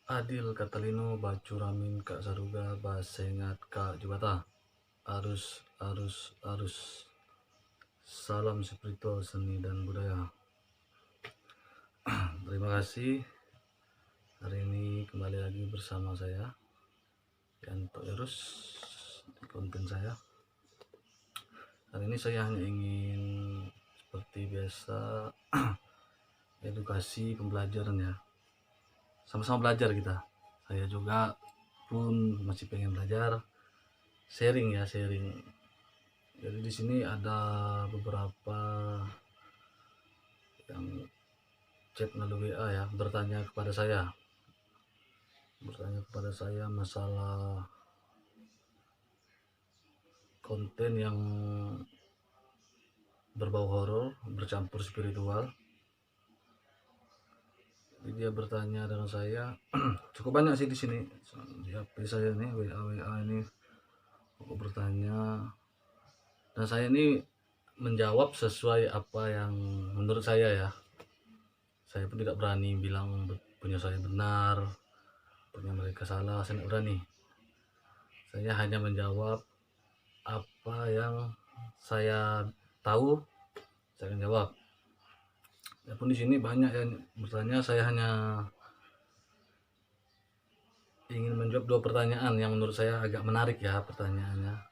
Adil Katalino Bacuramin Kak Saruga Basengat Kak Jubata arus salam spiritual seni dan budaya. Terima kasih, hari ini kembali lagi bersama saya Yanto Erus di konten saya. Hari ini saya hanya ingin seperti biasa edukasi pembelajaran ya, sama-sama belajar kita. Saya juga pun masih pengen belajar, sharing. Jadi di sini ada beberapa yang chat melalui WA ya, bertanya kepada saya masalah konten yang berbau horor bercampur spiritual. Jadi dia bertanya dengan saya cukup banyak sih di sini di HP saya nih, WA ini cukup bertanya, dan saya ini menjawab sesuai apa yang menurut saya ya. Saya pun tidak berani bilang punya saya benar, punya mereka salah, saya tidak berani. Saya hanya menjawab apa yang saya tahu, saya akan jawab. Walaupun di sini banyak yang bertanya, saya hanya ingin menjawab 2 pertanyaan yang menurut saya agak menarik ya pertanyaannya.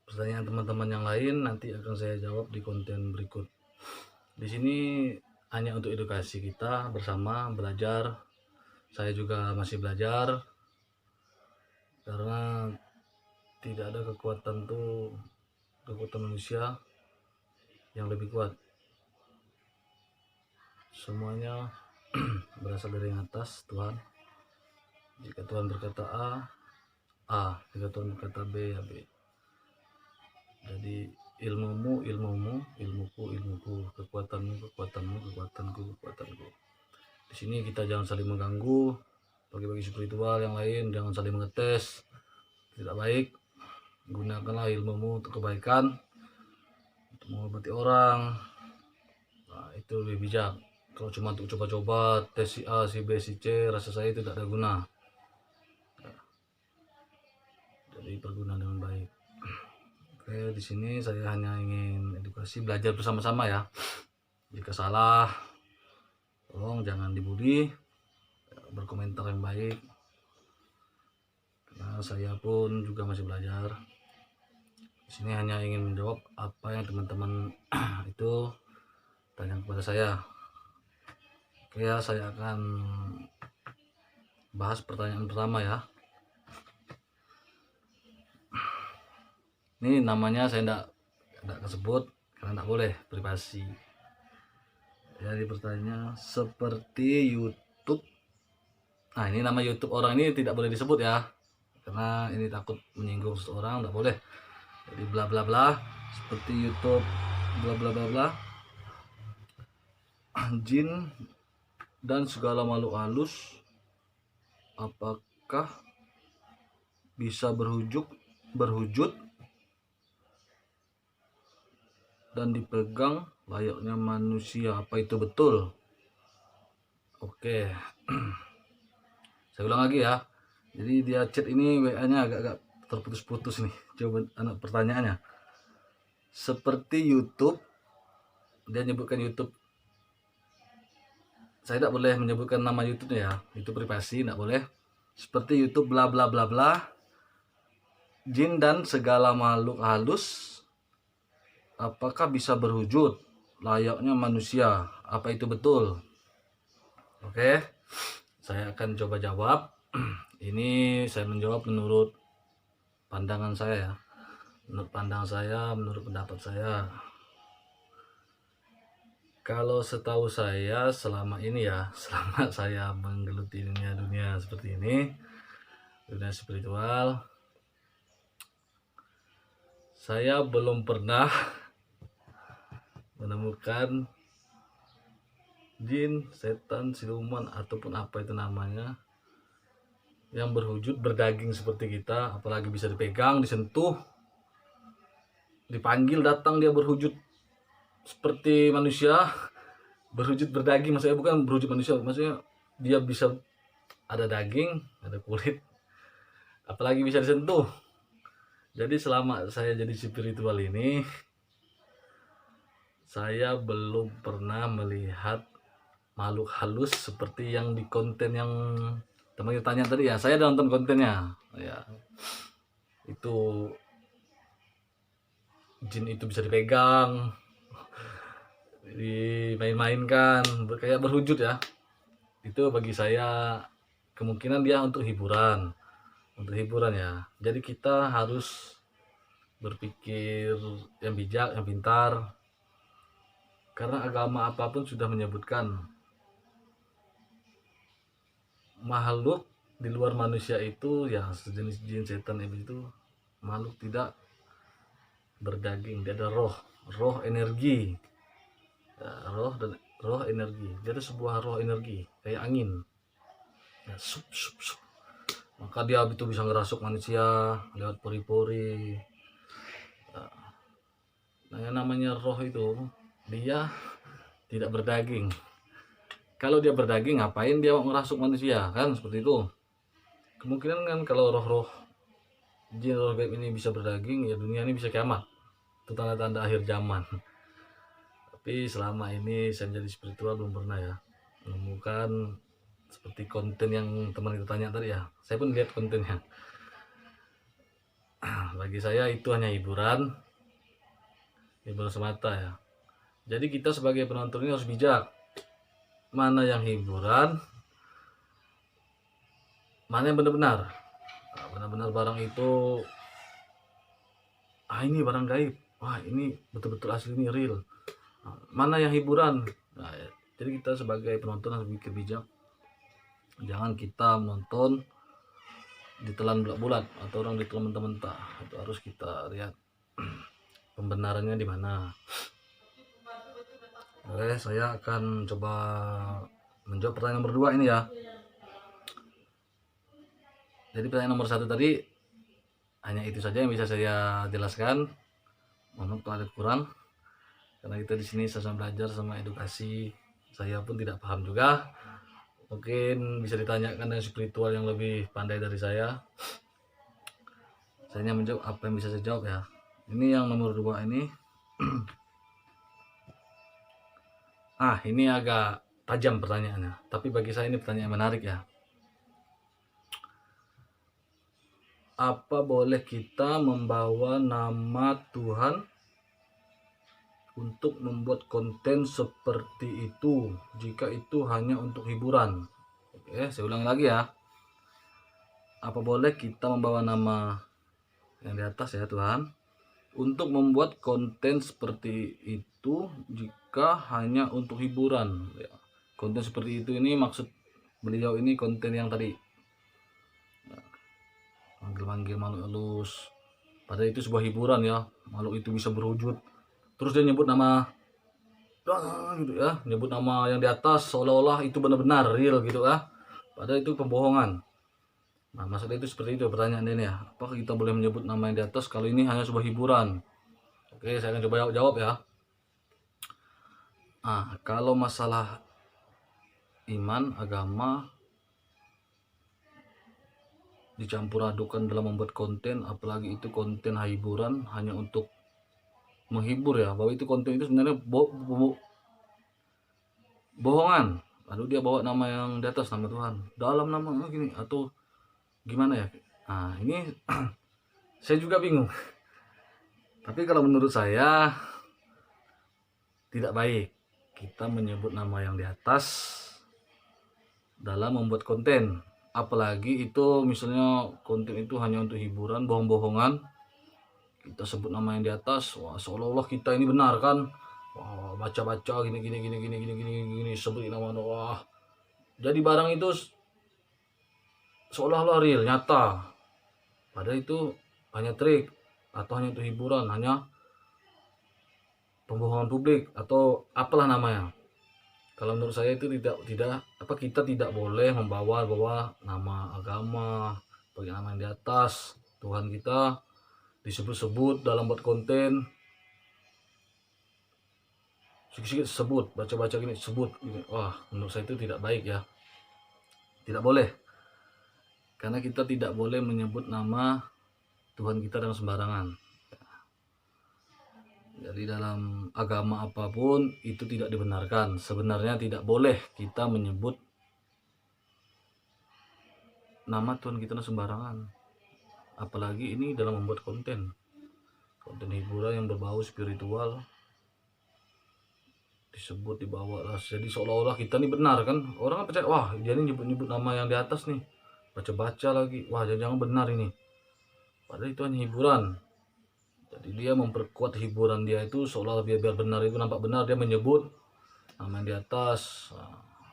Pertanyaan teman-teman yang lain nanti akan saya jawab di konten berikut. Di sini hanya untuk edukasi kita bersama belajar. Saya juga masih belajar karena tidak ada kekuatan manusia yang lebih kuat. Semuanya berasal dari yang atas, Tuhan. Jika Tuhan berkata A, jika Tuhan berkata B, ya B. Jadi ilmuku, kekuatanku. Di sini kita jangan saling mengganggu, bagi-bagi spiritual yang lain, jangan saling mengetes, tidak baik. Gunakanlah ilmumu untuk kebaikan, untuk mengobati orang. Nah, itu lebih bijak. Kalau cuma untuk coba-coba tes si A, si B, si C, rasa saya itu tidak ada guna. Jadi berguna dengan baik. Oke, di sini saya hanya ingin edukasi, belajar bersama-sama ya. Jika salah, tolong jangan dibully, berkomentar yang baik. Karena saya pun juga masih belajar. Di sini hanya ingin menjawab apa yang teman-teman itu tanya kepada saya. Oke ya, saya akan bahas pertanyaan pertama ya. Ini namanya saya tidak kesebut karena tidak boleh, privasi. Jadi pertanyaan seperti YouTube. Nah, ini nama YouTube orang ini tidak boleh disebut ya, karena ini takut menyinggung seseorang, tidak boleh. Jadi bla bla bla, seperti YouTube bla bla bla bla. Jin dan segala makhluk halus apakah bisa berwujud dan dipegang layaknya manusia, apa itu betul? Oke. Saya ulang lagi ya. Jadi dia chat ini WA-nya agak-agak terputus-putus nih. Coba anak pertanyaannya. Seperti YouTube, dia nyebutkan YouTube. Saya tidak boleh menyebutkan nama YouTube ya. Itu privasi, tidak boleh. Seperti YouTube bla bla bla bla. Jin dan segala makhluk halus apakah bisa berwujud layaknya manusia? Apa itu betul? Oke, saya akan coba jawab. Ini saya menjawab menurut pandangan saya ya. Menurut pandangan saya, menurut pendapat saya, kalau setahu saya selama ini ya, selama saya menggeluti dunia seperti ini, dunia spiritual, saya belum pernah menemukan jin, setan, siluman ataupun apa itu namanya yang berwujud berdaging seperti kita, apalagi bisa dipegang, disentuh, dipanggil datang dia berwujud seperti manusia, berwujud berdaging. Maksudnya bukan berwujud manusia, maksudnya dia bisa ada daging, ada kulit, apalagi bisa disentuh. Jadi selama saya jadi spiritual ini, saya belum pernah melihat makhluk halus seperti yang di konten yang teman kita tanya tadi ya. Saya udah nonton kontennya ya, itu jin itu bisa dipegang, dimain-mainkan, kayak berwujud ya. Itu bagi saya kemungkinan dia untuk hiburan ya. Jadi kita harus berpikir yang bijak, yang pintar, karena agama apapun sudah menyebutkan makhluk di luar manusia itu ya, sejenis jin, setan, iblis itu makhluk tidak berdaging. Dia ada roh energi ya, roh energi. Dia ada sebuah roh energi kayak angin ya, sup. Maka dia itu bisa ngerasuk manusia lewat pori-pori ya. Nah, yang namanya roh itu dia tidak berdaging. Kalau dia berdaging, ngapain dia ngerasuk manusia, kan seperti itu. Kemungkinan kan kalau roh-roh jin, roh gaib ini bisa berdaging, ya dunia ini bisa kiamat. Itu tanda-tanda akhir zaman. Tapi selama ini saya menjadi spiritual belum pernah ya menemukan seperti konten yang teman kita tanya tadi ya. Saya pun lihat kontennya. Bagi saya itu hanya hiburan semata ya. Jadi kita sebagai penonton ini harus bijak, mana yang hiburan, mana yang benar-benar. Nah, benar-benar barang itu, ini barang gaib, wah ini betul-betul asli, ini real. Nah, mana yang hiburan. Nah, jadi kita sebagai penonton harus pikir bijak. Jangan kita menonton ditelan bulat-bulat atau orang ditelan mentah-mentah. Itu harus kita lihat pembenarannya di mana. Oke, saya akan coba menjawab pertanyaan nomor 2 ini ya. Jadi pertanyaan nomor 1 tadi hanya itu saja yang bisa saya jelaskan. Mohon kalau ada kurang, karena kita di sini sama belajar sama edukasi. Saya pun tidak paham juga. Mungkin bisa ditanyakan dengan spiritual yang lebih pandai dari saya. Saya hanya menjawab apa yang bisa saya jawab ya. Ini yang nomor 2 ini. Ini agak tajam pertanyaannya, tapi bagi saya ini pertanyaan menarik ya. Apa boleh kita membawa nama Tuhan untuk membuat konten seperti itu jika itu hanya untuk hiburan? Oke, saya ulang lagi ya. Apa boleh kita membawa nama yang di atas ya, Tuhan, untuk membuat konten seperti itu jika hanya untuk hiburan ya. Konten seperti itu ini maksud beliau ini konten yang tadi manggil-manggil makhluk halus, padahal itu sebuah hiburan ya. Makhluk itu bisa berwujud, terus dia nyebut nama gitu ya, nyebut nama yang di atas seolah-olah itu benar-benar real gitu ya, padahal itu pembohongan. Nah, maksudnya itu seperti itu pertanyaan ini ya. Apakah kita boleh menyebut nama yang di atas kalau ini hanya sebuah hiburan? Oke, saya akan coba jawab ya. Kalau masalah iman, agama dicampur adukan dalam membuat konten, apalagi itu konten hiburan hanya untuk menghibur ya, bahwa itu konten itu sebenarnya bohongan. Lalu dia bawa nama yang di atas, nama Tuhan, dalam nama gini atau gimana ya. Ini saya juga bingung. Tapi kalau menurut saya tidak baik kita menyebut nama yang di atas dalam membuat konten, apalagi itu misalnya konten itu hanya untuk hiburan, bohong-bohongan, kita sebut nama yang di atas, wah seolah-olah kita ini benar kan, wah baca-baca gini gini gini gini gini gini gini sebutin nama, wah jadi barang itu seolah-olah real, nyata, padahal itu hanya trik atau hanya untuk hiburan, hanya pembohongan publik atau apalah namanya. Kalau menurut saya itu tidak kita tidak boleh membawa nama agama, bagi nama yang di atas, Tuhan kita disebut-sebut dalam buat konten, sedikit-sedikit sebut, baca-baca gini sebut gini. Wah, menurut saya itu tidak baik ya, tidak boleh, karena kita tidak boleh menyebut nama Tuhan kita dengan sembarangan. Jadi dalam agama apapun itu tidak dibenarkan. Sebenarnya tidak boleh kita menyebut nama Tuhan kita sembarangan. Apalagi ini dalam membuat konten hiburan yang berbau spiritual, disebut dibawa lah. Jadi seolah-olah kita ini benar kan. Orang percaya, wah dia ini nyebut nama yang di atas nih. Baca-baca lagi, wah jangan benar ini. Padahal itu hanya hiburan. Jadi dia memperkuat hiburan dia itu seolah biar benar, itu nampak benar, dia menyebut nama yang di atas,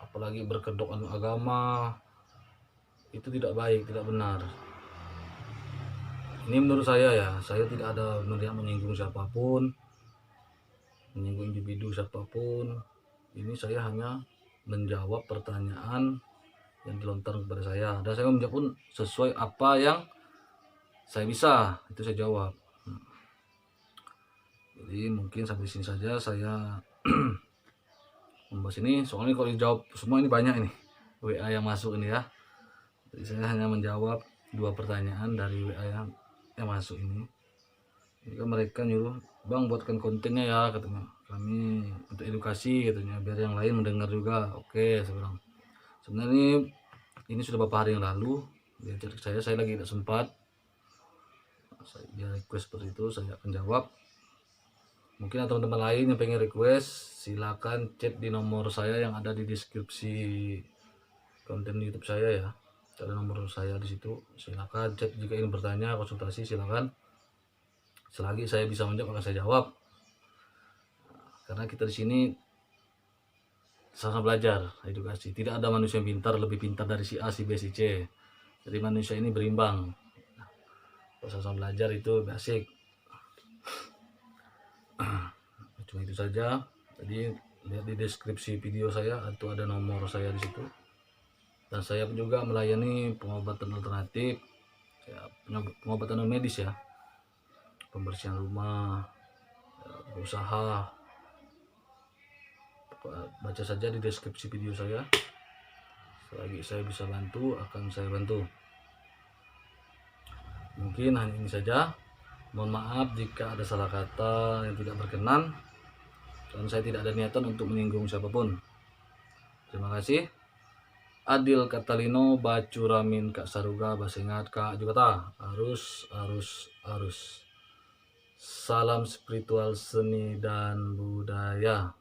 apalagi berkedok agama, itu tidak baik, tidak benar. Ini menurut saya ya, saya tidak ada meniat menyinggung siapapun, menyinggung individu siapapun. Ini saya hanya menjawab pertanyaan yang dilontarkan kepada saya, dan saya menjawab pun sesuai apa yang saya bisa, itu saya jawab. Jadi mungkin sampai sini saja saya membahas ini, soalnya kalau dijawab semua ini banyak ini WA yang masuk ini ya. Jadi saya hanya menjawab 2 pertanyaan dari WA yang masuk ini. Jadi kan mereka nyuruh, bang buatkan kontennya ya katanya, kami untuk edukasi katanya, biar yang lain mendengar juga. Oke, saya bilang. Sebenarnya ini sudah beberapa hari yang lalu dia chat saya lagi tidak sempat. Dia request seperti itu, saya akan jawab. Mungkin ada teman-teman lain yang pengen request, silakan chat di nomor saya yang ada di deskripsi konten YouTube saya ya. Ada nomor saya di situ. Silakan chat jika ingin bertanya, konsultasi silakan. Selagi saya bisa menjawab akan saya jawab. Karena kita di sini sama-sama belajar edukasi. Tidak ada manusia yang pintar lebih pintar dari si A, si B, si C. Jadi manusia ini berimbang. Kalau sama-sama belajar itu basic. Cuma itu saja. Jadi lihat di deskripsi video saya atau ada nomor saya di situ. Dan saya juga melayani pengobatan alternatif, ya, pengobatan non medis ya, pembersihan rumah, usaha. Baca saja di deskripsi video saya. Selagi saya bisa bantu akan saya bantu. Mungkin hanya ini saja. Mohon maaf jika ada salah kata yang tidak berkenan, dan saya tidak ada niatan untuk menyinggung siapapun. Terima kasih. Adil Katalino Bacuramin Kak Saruga Basengat Kak juga ta arus. Salam spiritual, seni dan budaya.